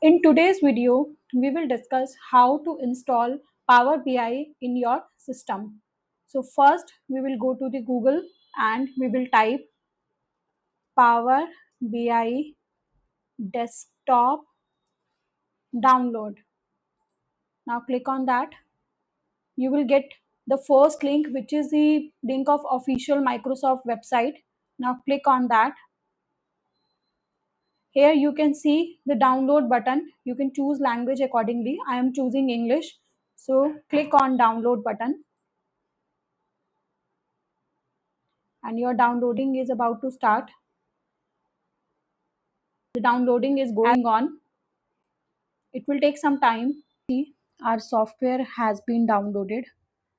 In today's video, we will discuss how to install Power BI in your system. So first, we will go to the Google and we will type Power BI desktop download. Now click on that. You will get the first link, which is the link of official Microsoft website. Now click on that. Here you can see the download button. You can choose language accordingly. I am choosing English. So click on download button and your downloading is about to start. The downloading is going on. It will take some time. See, our software has been downloaded.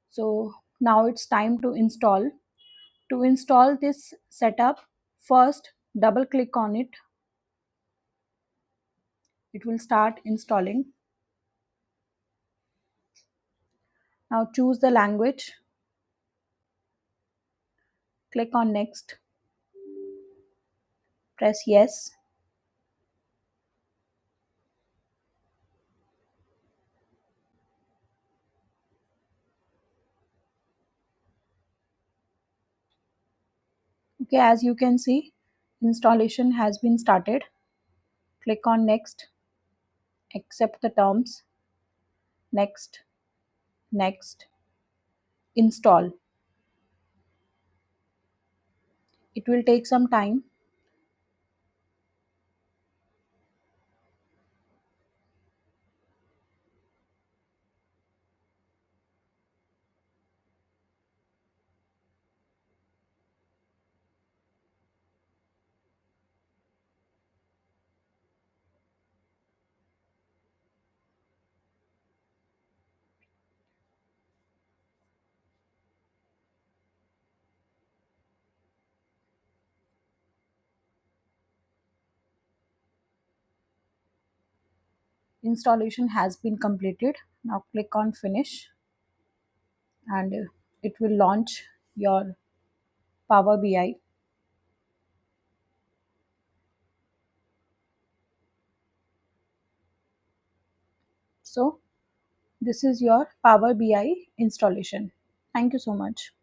So now it's time to install. To install this setup, first double click on it. It will start installing. Now choose the language. Click on next. Press yes. Okay, as you can see, installation has been started. Click on next. Accept the terms. Next. Next. Install. It will take some time. Installation has been completed. Now click on finish and it will launch your Power BI. So this is your Power BI installation. Thank you so much.